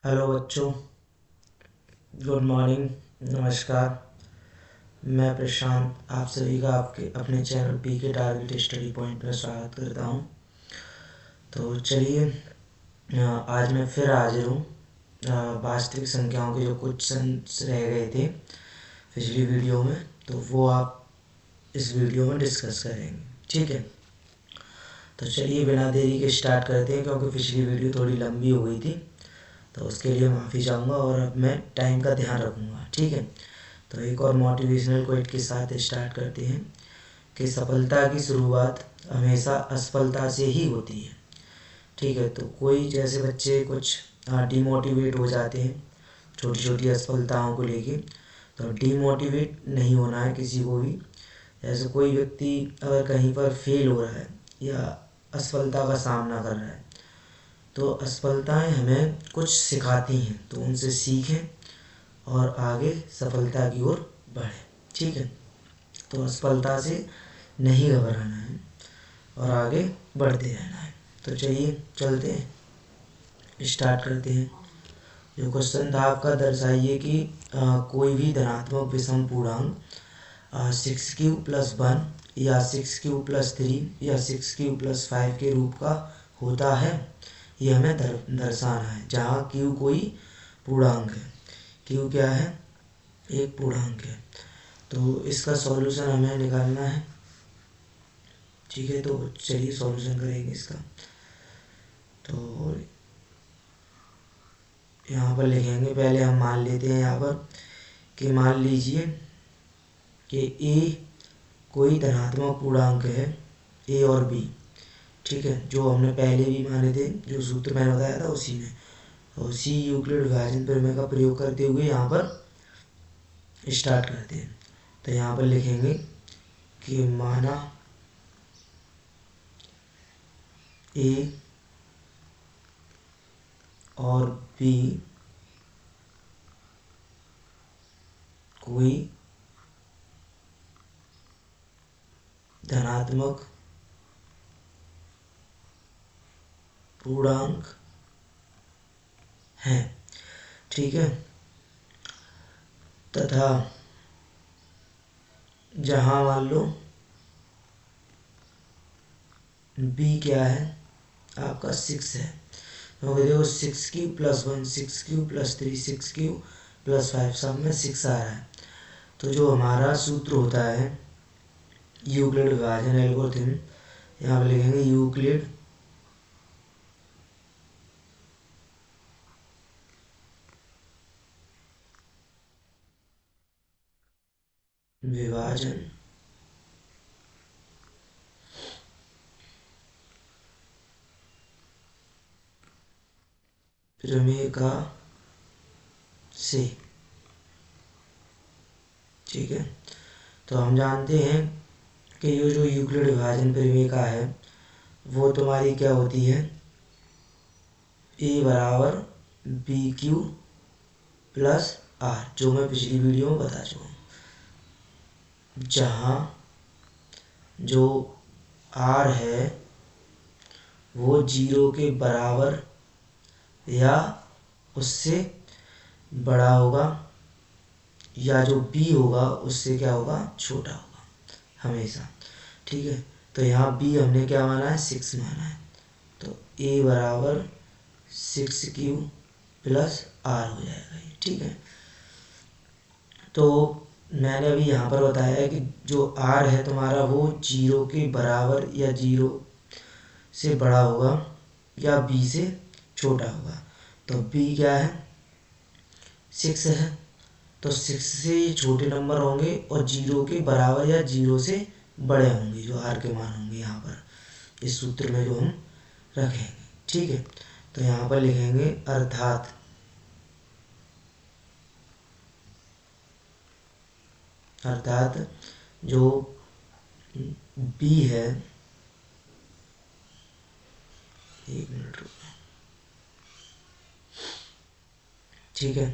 Hello बच्चों, good morning, नमस्कार। मैं प्रशांत आप सभी का आपके अपने चैनल पी के टारगेट स्टडी पॉइंट पर स्वागत करता हूं। तो चलिए, आज मैं फिर हाजिर हूं। वास्तविक संख्याओं के जो क्वेश्चन रह गए थे पिछली वीडियो में, तो वो आप इस वीडियो में डिस्कस करेंगे, ठीक है। तो चलिए बिना देरी के स्टार्ट करते हैं, क्योंकि पिछली वीडियो थोड़ी लंबी हो गई थी, तो उसके लिए माफ़ी चाहूँगा और अब मैं टाइम का ध्यान रखूँगा, ठीक है। तो एक और मोटिवेशनल कोट के साथ स्टार्ट करते हैं कि सफलता की शुरुआत हमेशा असफलता से ही होती है, ठीक है। तो कोई जैसे बच्चे कुछ डिमोटिवेट हो जाते हैं छोटी छोटी असफलताओं को लेके, तो डिमोटिवेट नहीं होना है किसी को भी। जैसे कोई व्यक्ति अगर कहीं पर फेल हो रहा है या असफलता का सामना कर रहा है, तो असफलताएं हमें कुछ सिखाती हैं, तो उनसे सीखें और आगे सफलता की ओर बढ़ें, ठीक है। तो असफलता से नहीं घबराना है और आगे बढ़ते रहना है। तो चलिए चलते हैं, स्टार्ट करते हैं। जो क्वेश्चन था आपका, दर्शाइए कि कोई भी धनात्मक विषम पूर्णांक 6 क्यूब + 1 या 6 क्यूब + 3 या 6 क्यूब + 5 के रूप का होता है। ये हमें दर्शाना है, जहाँ क्यू कोई पूर्णांक है। क्यू क्या है? एक पूर्णांक है। तो इसका सॉल्यूशन हमें निकालना है, ठीक है। तो चलिए सॉल्यूशन करेंगे इसका। तो यहाँ पर लिखेंगे, पहले हम मान लेते हैं यहाँ पर कि मान लीजिए कि ए कोई धनात्मक पूर्णांक है, ए और बी, ठीक है। जो हमने पहले भी माने थे, जो सूत्र मैंने बताया था उसी में, और उसी यूक्लिड विभाजन प्रमेय का प्रयोग करते हुए यहाँ पर स्टार्ट करते हैं। तो यहाँ पर लिखेंगे कि माना ए और बी कोई धनात्मक पूर्णांक है, ठीक है। तथा जहाँ मान लो बी क्या है आपका 6 है, क्योंकि देखो 6 क्यूब + 1 6 क्यूब + 3 6 क्यूब + 5 सब में 6 आ रहा है। तो जो हमारा सूत्र होता है यूक्लिड विभाजन एल्गोरिथम, यहाँ पर लिखेंगे यूक्लिड विभाजन प्रमेय का से, ठीक है। तो हम जानते हैं कि ये जो यूक्लिड विभाजन प्रमेय का है, वो तुम्हारी क्या होती है, ए बराबर बी क्यू + आर, जो मैं पिछली वीडियो में बता चुका हूँ। जहाँ जो आर है वो 0 के बराबर या उससे बड़ा होगा, या जो बी होगा उससे क्या होगा, छोटा होगा हमेशा, ठीक है। तो यहाँ बी हमने क्या माना है, 6 माना है। तो ए बराबर 6 क्यू + आर हो जाएगा ये, ठीक है। तो मैंने अभी यहाँ पर बताया है कि जो आर है तुम्हारा वो 0 के बराबर या 0 से बड़ा होगा या बी से छोटा होगा। तो बी क्या है, 6 है। तो 6 से ये छोटे नंबर होंगे और 0 के बराबर या 0 से बड़े होंगे जो आर के मान होंगे यहाँ पर इस सूत्र में जो हम रखेंगे, ठीक है। तो यहाँ पर लिखेंगे अर्थात जो बी है, एक मिनट रुको, ठीक है।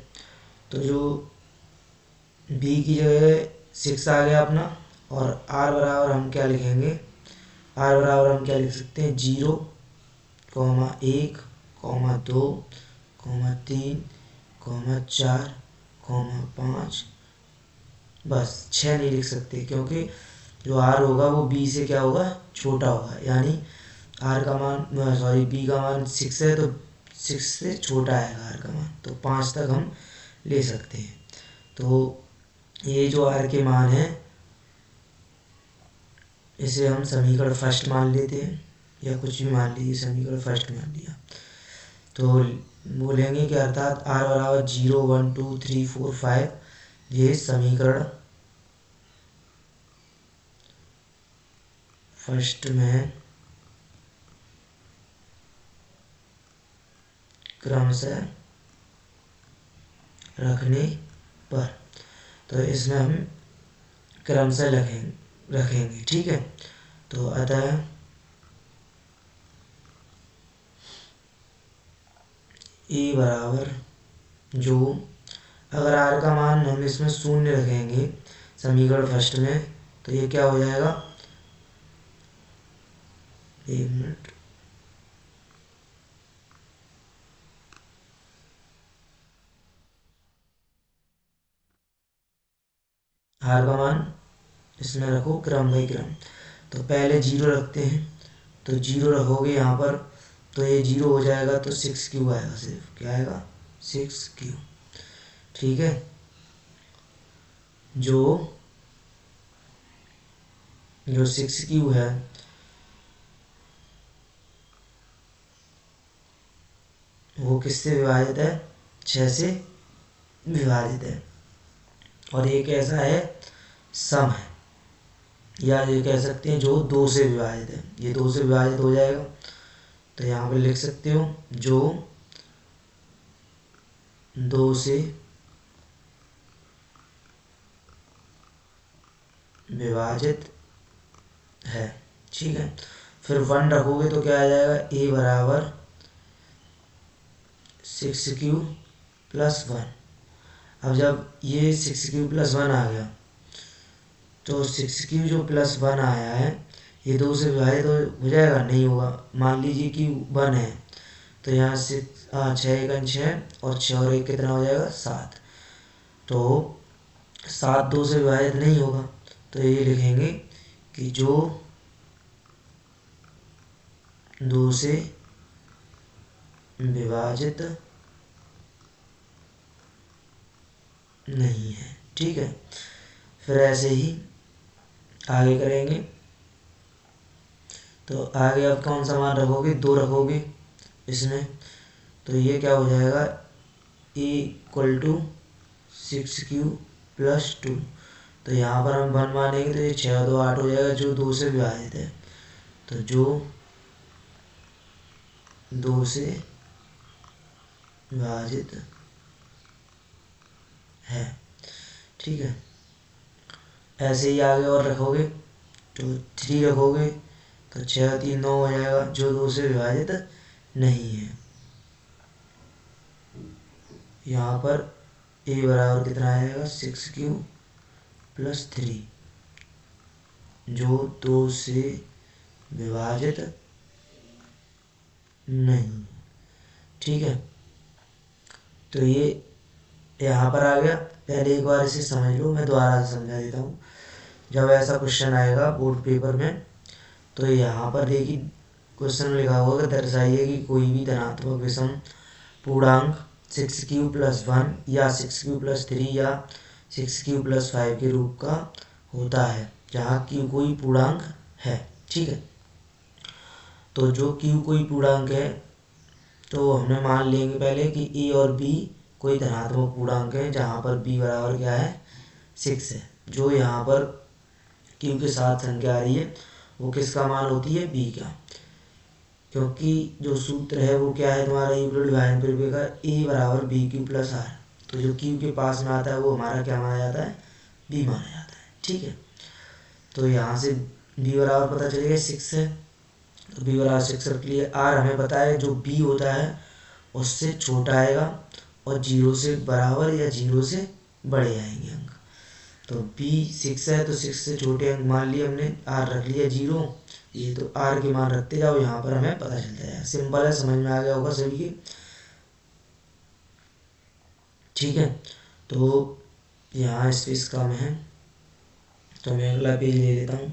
तो जो बी की जगह 6 आ गया अपना, और आर बराबर हम क्या लिखेंगे, आर बराबर हम क्या लिख सकते हैं, 0, 1, 2, 3, 4, 5, बस 6 नहीं लिख सकते क्योंकि जो r होगा वो b से क्या होगा, छोटा होगा। यानी r का मान b का मान 6 है तो 6 से छोटा आएगा r का मान, तो 5 तक हम ले सकते हैं। तो ये जो r के मान है इसे हम समीकरण फर्स्ट मान लेते हैं, या कुछ भी मान लीजिए, समीकरण फर्स्ट मान लिया। तो बोलेंगे कि अर्थात r बराबर 0, 1, 2, 3, 4, 5 ये समीकरण फर्स्ट में क्रमशः रखने पर, तो इसमें हम क्रमशः रखेंगे, ठीक है। तो अतः ए बराबर जो, अगर r का मान हम इसमें 0 रखेंगे समीकरण फर्स्ट में, तो ये क्या हो जाएगा, 1 मिनट, r का मान इसमें रखो क्रम बाई क्रम। तो पहले 0 रखते हैं, तो 0 रखोगे यहाँ पर, तो ये 0 हो जाएगा, तो 6 आएगा, सिर्फ क्या आएगा, 6, ठीक है। जो 6 है वो किससे विभाजित है, 6 से विभाजित है, और एक ऐसा है सम है, या ये कह सकते हैं जो 2 से विभाजित है, ये 2 से विभाजित हो जाएगा। तो यहाँ पे लिख सकते हो जो 2 से विभाजित है, ठीक है। फिर 1 रखोगे तो क्या आ जाएगा, a बराबर 6 प्लस 1। अब जब ये 6 प्लस 1 आ गया, तो 6 जो प्लस 1 आया है ये 2 से विभाजित हो जाएगा, नहीं होगा। मान लीजिए कि 1 है, तो यहाँ से 6 1 6 और 6 और 1 कितना हो जाएगा, 7। तो 7 2 से विभाजित नहीं होगा, तो ये लिखेंगे कि जो 2 से विभाजित नहीं है, ठीक है। फिर ऐसे ही आगे करेंगे। तो आगे अब कौन सा मान रखोगे, 2 रखोगे इसमें, तो ये क्या हो जाएगा, a = 6 प्लस 2। तो यहाँ पर हम 1 मानेंगे तो ये 6 2 8 हो जाएगा, जो 2 से विभाजित है। तो जो 2 से विभाजित है, ठीक है। ऐसे ही आगे और रखोगे, तो 3 रखोगे तो 6 3 9 हो जाएगा, जो 2 से विभाजित नहीं है। यहाँ पर a बराबर कितना आएगा, 6 प्लस 3, जो 2 से विभाजित नहीं, ठीक है। तो ये यहाँ पर आ गया। पहले एक बार इसे समझ लो, मैं दोबारा से समझा देता हूँ। जब ऐसा क्वेश्चन आएगा बोर्ड पेपर में, तो यहाँ पर देखिए क्वेश्चन में लिखा होगा कि दर्शाइए कि कोई भी धनात्मक विषम पूर्णांक 6 प्लस 1 या 6 प्लस 3 या 6 प्लस 5 के रूप का होता है, जहाँ q कोई पूर्णांक है, ठीक है। तो जो q कोई पूर्णांक है, तो हमने मान लेंगे पहले कि a और b कोई धनात्मक पूर्णांक है, जहाँ पर b बराबर क्या है, 6 है। जो यहाँ पर q के साथ संख्या आ रही है वो किसका मान होती है, b का, क्योंकि जो सूत्र है वो क्या है तुम्हारा, यूक्लिड विभाजन प्रमेय का, a बराबर bq प्लस r। तो जो q के पास में आता है वो हमारा क्या माना जाता है, b माना जाता है, ठीक है। तो यहाँ से b बराबर पता चलेगा 6 है, तो b बराबर 6 रख लिए। r हमें पता है जो b होता है उससे छोटा आएगा, और 0 से बराबर या 0 से बड़े आएंगे अंक। तो b 6 है तो 6 से छोटे अंक मान लिए हमने, r रख लिया 0, ये तो r के मान रखते जाओ, यहाँ पर हमें पता चल जाएगा। सिंपल है, समझ में आ गया होगा सभी के। ठीक है, तो यहाँ स्पेस कम है तो मैं अगला पेज ले लेता हूँ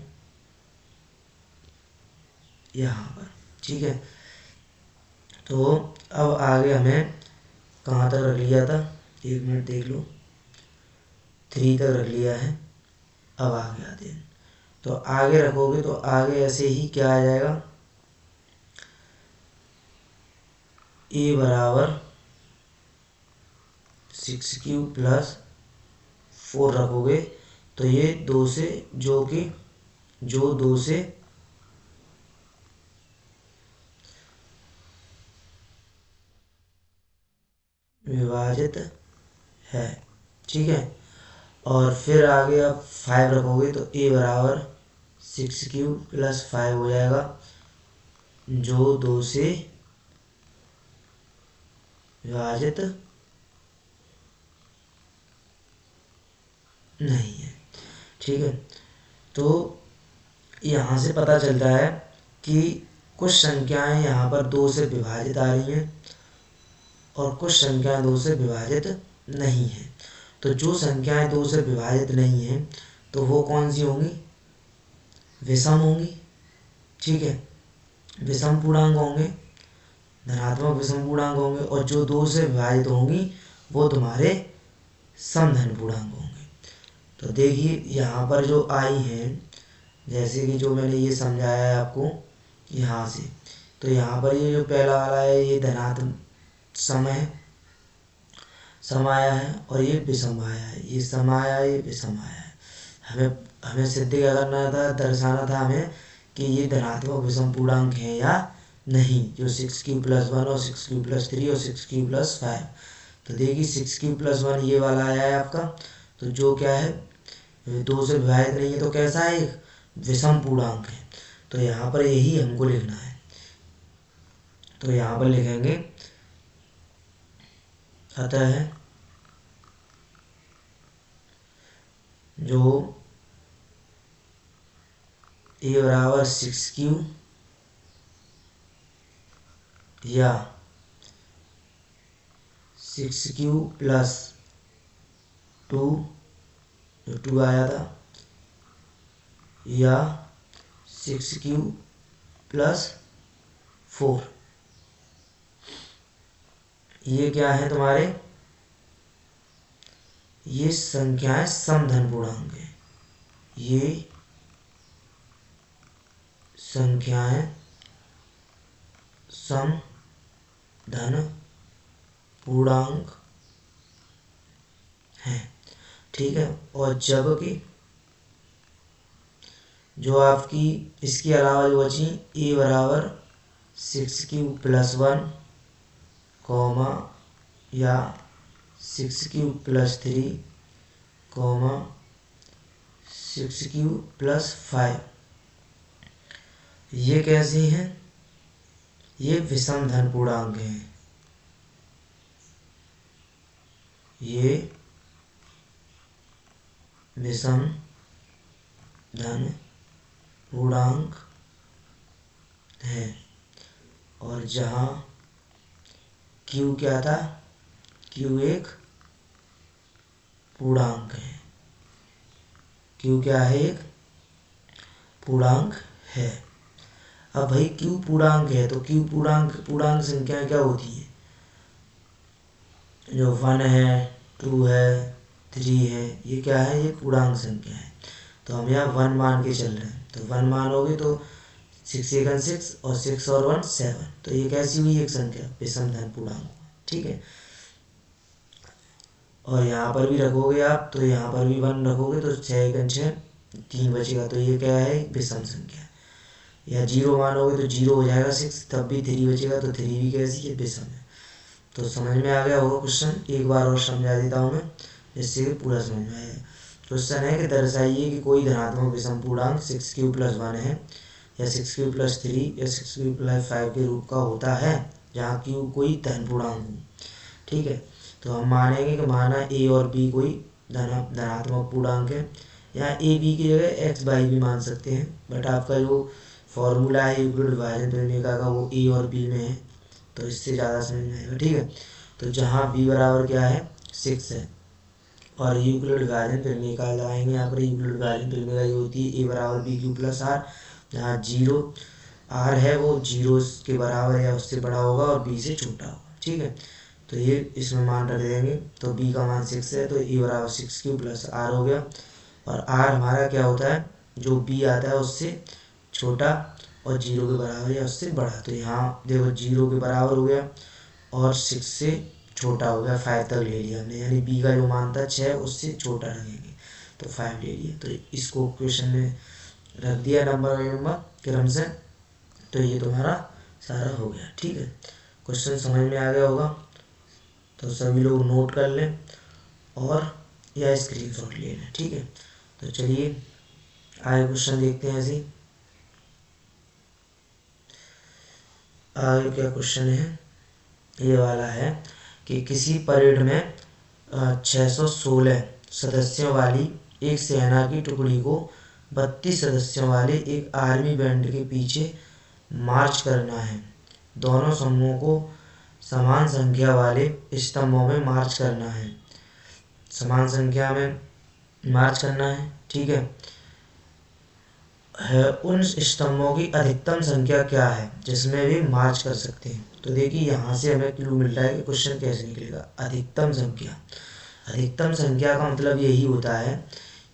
यहाँ पर। ठीक है, तो अब आगे हमें कहाँ तक रख लिया था, 1 मिनट देख लो, 3 तक रख लिया है। अब आगे आते हैं, तो आगे रखोगे तो आगे ऐसे ही क्या आ जाएगा, a बराबर 6 प्लस 4 रखोगे तो ये 2 से जो 2 से विभाजित है। ठीक है, और फिर आगे आप 5 रखोगे तो a बराबर 6 प्लस 5 हो जाएगा, जो 2 से विभाजित नहीं है। ठीक है, तो यहाँ से पता चलता है कि कुछ संख्याएं यहाँ पर 2 से विभाजित आ रही हैं और कुछ संख्याएं 2 से विभाजित नहीं हैं। तो जो संख्याएं 2 से विभाजित नहीं हैं तो वो कौन सी होंगी, विषम होंगी। ठीक है, विषम पूर्णांक होंगे, धनात्मक विषम पूर्णांक होंगे, और जो 2 से विभाजित होंगी वो तुम्हारे समधन पूर्णांक होंगे। तो देखिए यहाँ पर जो आई हैं, जैसे कि जो मैंने ये समझाया है आपको यहाँ से, तो यहाँ पर ये जो पहला वाला है ये धनात्मक सम आया है और ये विषम आया है, ये सम आया है, ये विषम आया है। हमें सिद्ध क्या करना था, दर्शाना था हमें कि ये धनात्मक विषम पूर्णांक है या नहीं, जो 6 प्लस 1 और 6 प्लस 3 और 6 प्लस 5। तो देखिए 6 प्लस 1 ये वाला आया है आपका, तो जो क्या है 2 से विभाजित नहीं है, तो कैसा है, एक विषम पूर्णांक है। तो यहाँ पर यही हमको लिखना है, तो यहाँ पर लिखेंगे अतः जो a बराबर 6 या 6 प्लस 2, जो 2 आया था, या 6 प्लस 4, ये क्या है तुम्हारे, ये संख्याएं समधन पूर्णांक है। ये संख्याएं समधन पूर्णांक हैं। ठीक है, और जबकि जो आपकी इसके अलावा जो बची a बराबर 6 प्लस 1 कॉमा या 6 प्लस 3 कॉमा 6 प्लस 5, ये कैसी हैं, ये विषम धन पूर्णांक हैं। ये विषम धन पूर्णांक है, और जहाँ Q क्या था, Q एक पूर्णांक है। Q क्या है, एक पूर्णांक है। अब भाई Q पूर्णांक है तो Q पूर्णांक संख्या क्या होती है, जो 1 है, 2 है, 3 है, ये क्या है, ये पूर्णांक संख्या है। तो हम यहाँ 1 मान के चल रहे हैं, तो 1 मानोगे तो 6 1 6 और 6 और 1 7, तो ये कैसी हुई, एक संख्या विषम धन पूर्णांक। ठीक है, और यहाँ पर भी रखोगे आप, तो यहाँ पर भी 1 रखोगे तो 6 1 6 3 बचेगा, तो ये क्या है, विषम संख्या। या 0 मानोगे तो 0 हो जाएगा 6, तब भी 3 बचेगा, तो 3 भी कैसी है, विषम है। तो समझ में आ गया होगा क्वेश्चन, एक बार और समझा देता हूँ मैं जिससे कि पूरा समझ में आएगा। क्वेश्चन है कि दर्शाइए कि कोई धनात्मक विषम पूर्णांक 6 प्लस 1 है या 6 प्लस 3 या 6 प्लस 5 के रूप का होता है, जहाँ Q कोई धन पूर्णांक हो। ठीक है, तो हम मानेंगे कि माना a और b कोई धनात्मक पूर्णांक है, यहाँ a b की जगह x y भी मान सकते हैं, बट आपका जो फॉर्मूला है यूक्लिड विभाजन प्रमेय का वो a और b में है, तो इससे ज़्यादा समझ में आएगा। ठीक है, तो जहाँ b बराबर क्या है, 6 है। और यूक्लिड विभाजन फिर का लगाएंगे। यहाँ पर यूक्लिड विभाजन फिर ये होती है ए बराबर बी क्यू प्लस आर, जहाँ जीरो आर है वो जीरो के बराबर या उससे बड़ा होगा और बी से छोटा होगा। ठीक है, तो ये इसमें मान रख देंगे। तो बी का मान 6 है, तो ए बराबर 6 क्यू प्लस आर हो गया। और आर हमारा क्या होता है, जो बी आता है उससे छोटा और जीरो के बराबर या उससे बड़ा। तो यहाँ देखो जीरो के बराबर हो गया और 6 से छोटा हो गया, 5 तक ले लिया हमने, यानी बी का जो मान था 6 उससे छोटा रखेंगे तो 5 ले लिया। तो इसको क्वेश्चन में रख दिया नंबर क्रम से। तो ये तुम्हारा सारा हो गया। ठीक है, क्वेश्चन समझ में आ गया होगा, तो सभी लोग नोट कर लें और या स्क्रीनशॉट ले लें। ठीक है, तो चलिए आगे क्वेश्चन देखते हैं। ऐसे आगे क्या क्वेश्चन है, ये वाला है कि किसी परेड में 616 सदस्यों वाली एक सेना की टुकड़ी को 32 सदस्यों वाले एक आर्मी बैंड के पीछे मार्च करना है। दोनों समूहों को समान संख्या वाले स्तंभों में मार्च करना है। समान संख्या में मार्च करना है। ठीक है, उन स्तंभों की अधिकतम संख्या क्या है जिसमें भी मार्च कर सकते हैं। तो देखिए यहाँ से हमें क्लू मिल रहा है कि क्वेश्चन कैसे निकलेगा। अधिकतम संख्या, अधिकतम संख्या का मतलब यही होता है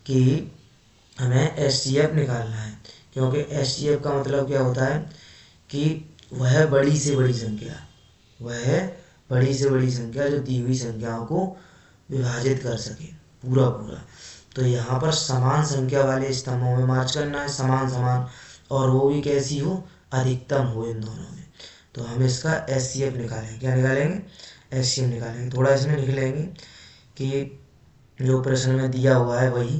कि हमें एचसीएफ निकालना है, क्योंकि एचसीएफ का मतलब क्या होता है कि वह बड़ी से बड़ी संख्या, वह बड़ी से बड़ी संख्या जो दी हुई संख्याओं को विभाजित कर सके पूरा पूरा। तो यहाँ पर समान संख्या वाले स्तंभों में मार्च करना है, समान समान, और वो भी कैसी हो, अधिकतम हो इन दोनों में। तो हम इसका एचसीएफ निकालेंगे। क्या निकालेंगे, एचसीएफ निकालेंगे। थोड़ा इसमें लिख लेंगे कि जो प्रश्न में दिया हुआ है वही,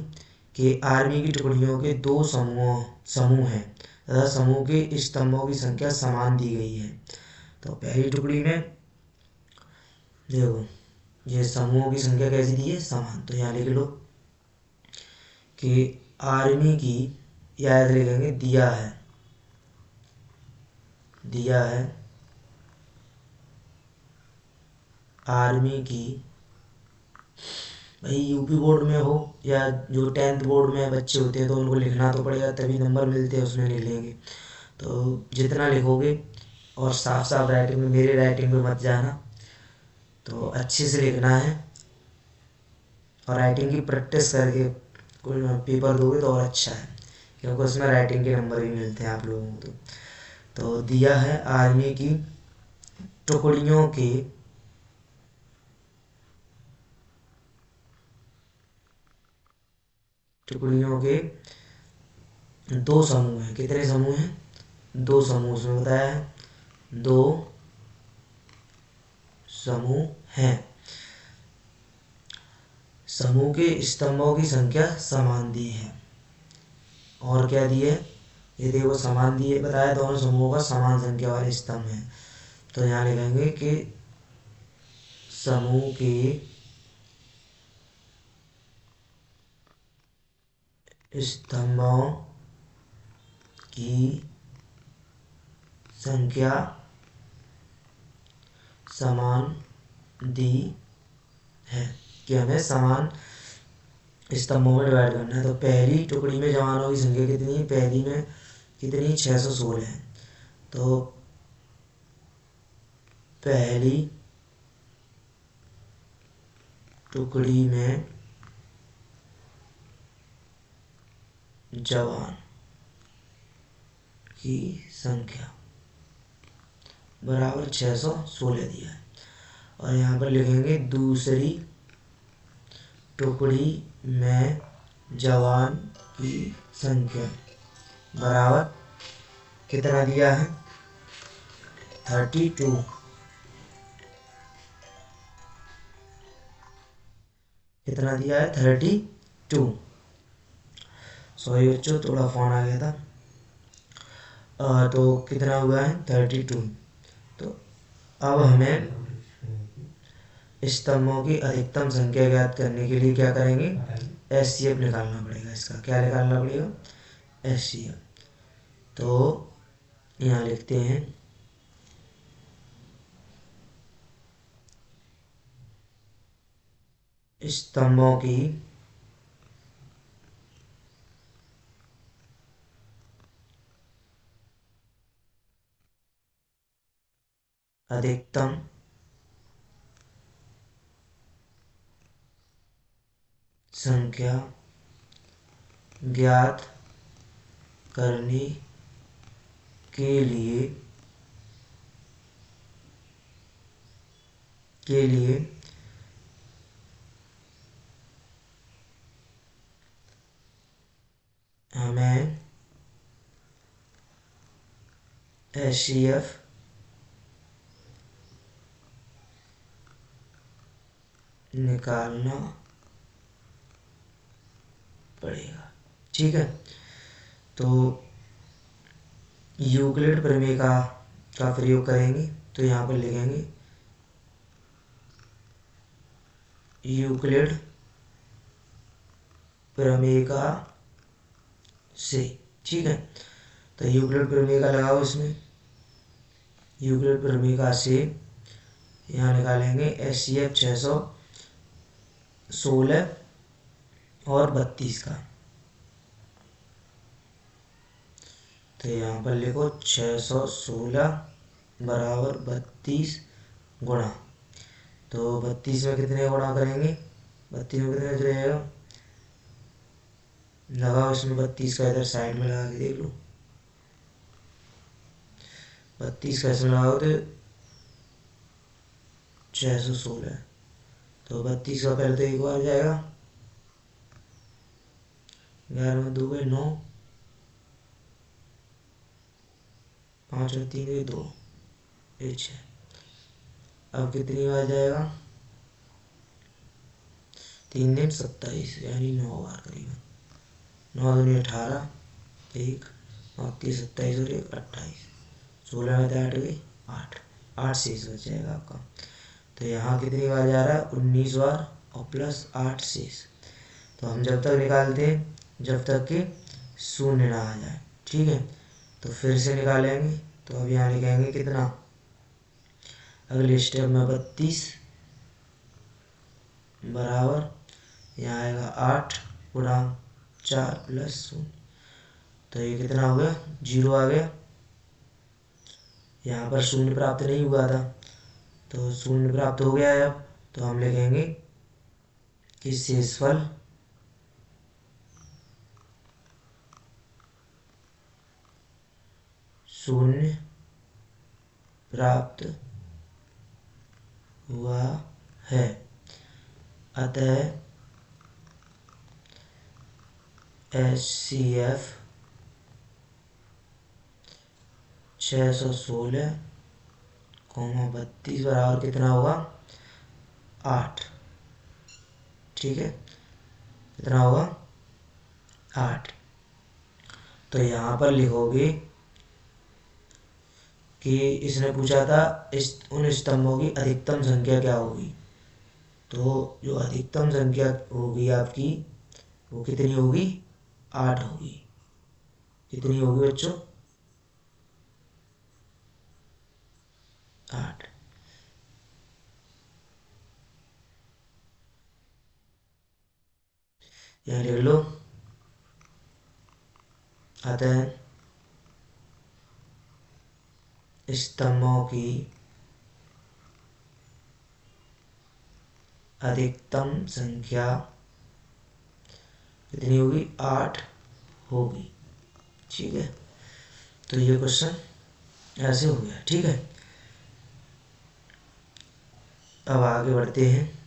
कि आर्मी की टुकड़ियों के दो समूह हैं तथा समूह के स्तंभों की संख्या समान दी गई है। तो पहली टुकड़ी में देखो ये समूहों की संख्या कैसी दी है, समान। तो यहाँ लिख लो कि आर्मी की, याद लिखेंगे दिया है, दिया है आर्मी की, भाई यूपी बोर्ड में हो या जो 10th बोर्ड में बच्चे होते हैं तो उनको लिखना तो पड़ेगा, तभी नंबर मिलते हैं, उसमें लिख लेंगे। तो जितना लिखोगे, और साफ साफ राइटिंग में, मेरी राइटिंग में मत जाना, तो अच्छे से लिखना है। और राइटिंग की प्रैक्टिस करके कोई पेपर दोगे तो और अच्छा है, क्योंकि उसमें राइटिंग के नंबर भी मिलते हैं आप लोगों को। तो दिया है आर्मी की टुकड़ियों के दो समूह हैं। कितने समूह हैं, दो समूह। उसमें बताया है दो समूह हैं। समूह के स्तंभों की संख्या समान दी है। और क्या दिए, ये देखो समान दिए, बताया दोनों समूहों का समान संख्या वाले स्तंभ हैं। तो यहाँ लिखेंगे कि समूह के स्तंभों की संख्या समान दी है, कि हमें समान स्तंभों में डिवाइड करना है। तो पहली टुकड़ी में जवानों की संख्या कितनी है, पहली में कितनी, 616 है। तो पहली टुकड़ी में जवान की संख्या बराबर 616 दिया है। और यहाँ पर लिखेंगे दूसरी टुकड़ी में जवान की संख्या बराबर कितना दिया है, 32। कितना दिया है, 32। सॉरी बच्चों, थोड़ा फोन आ गया था। तो कितना हुआ है, 32। तो अब हमें स्तंभों की अधिकतम संख्या ज्ञात करने के लिए क्या करेंगे, एचसीएफ निकालना पड़ेगा। इसका क्या निकालना पड़ेगा, एचसीएफ। तो यहाँ लिखते हैं स्तंभों की अधिकतम संख्या ज्ञात करने के लिए हमें HCF निकालना पड़ेगा। ठीक है, तो यूक्लिड प्रमेय का प्रयोग करेंगे। तो यहाँ पर लिखेंगे यूक्लिड प्रमेय से। ठीक है, तो यूक्लिड प्रमेय का लगाओ इसमें, यूक्लिड प्रमेय से यहाँ निकालेंगे HCF 616 और 32 का। तो यहाँ पर लिखो 616 बराबर 32 गुणा, तो 32 में कितने गुणा करेंगे, 32 में कितने जाएगा, लगाओ इसमें 32 का, इधर साइड में लगा के देख लो। 32 का इसमें लगाओ तो 616, तो 32 का पहले तो एक बार जाएगा, 11 में 2 गए 9, 5 में 3 गए 2, 6। अब कितनी बार जाएगा, 3 दिन 27, यानी 9 बार करीबन। 9 दूनी 18, 1 और 30 27 और 1 28, 16 में 8 गई 8 शेष बच जाएगा आपका। तो यहाँ कितनी बार जा रहा है, 19 बार और प्लस 8 शेष। तो हम जब तक निकालते हैं जब तक कि शून्य ना आ जाए। ठीक है, तो फिर से निकालेंगे। तो अब यहाँ लिखेंगे कितना, अगले स्टेप में 32 बराबर यहाँ आएगा 8 गुणा 4 प्लस 0। तो ये कितना हो गया, 0 आ गया। यहाँ पर शून्य प्राप्त नहीं हुआ था, तो शून्य प्राप्त हो गया है। अब तो हम लिखेंगे कि शेषफल शून्य प्राप्त हुआ है, अतः HCF 616 कोमा 32 बराबर कितना होगा, 8। ठीक है, कितना होगा, 8। तो यहाँ पर लिखोगे कि इसने पूछा था उन स्तंभों की अधिकतम संख्या क्या होगी। तो जो अधिकतम संख्या होगी आपकी वो कितनी होगी, 8 होगी। कितनी होगी बच्चों, 8। यहाँ लिख लो, अतः स्तंभों की अधिकतम संख्या कितनी होगी, 8 होगी। ठीक है, तो ये क्वेश्चन ऐसे हो गया। ठीक है, अब आगे बढ़ते हैं।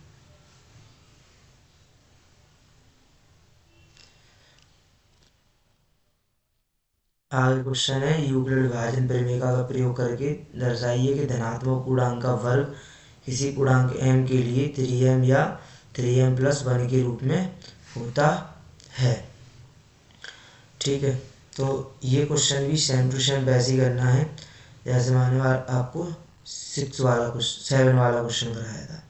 आगे क्वेश्चन है, यूक्लिड विभाजन परिमेयता का प्रयोग करके दर्शाइए कि धनात्मक पूर्णांक का वर्ग किसी पूर्णांक m के लिए 3m या 3m+1 के रूप में होता है। ठीक है, तो ये क्वेश्चन भी सेम टू सेम वैसे ही करना है जैसे मैंने आपको 7 वाला क्वेश्चन कराया था।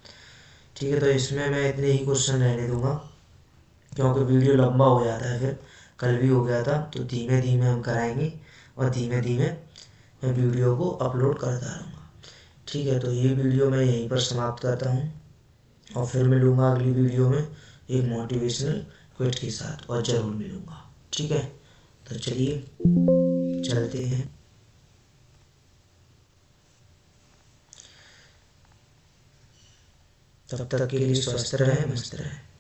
ठीक है, तो इसमें मैं इतने ही क्वेश्चन रहने दूंगा क्योंकि वीडियो लंबा हो जाता है, फिर कल भी हो गया था। तो धीमे धीमे हम कराएंगे और धीमे धीमे मैं वीडियो को अपलोड करता रहूँगा। ठीक है, तो ये वीडियो मैं यहीं पर समाप्त करता हूँ। और फिर मिलूँगा अगली वीडियो में एक मोटिवेशनल क्विट के साथ, और ज़रूर मिलूँगा। ठीक है, तो चलिए चलते हैं। तब तक के लिए स्वस्थ रहें, मस्त रहें।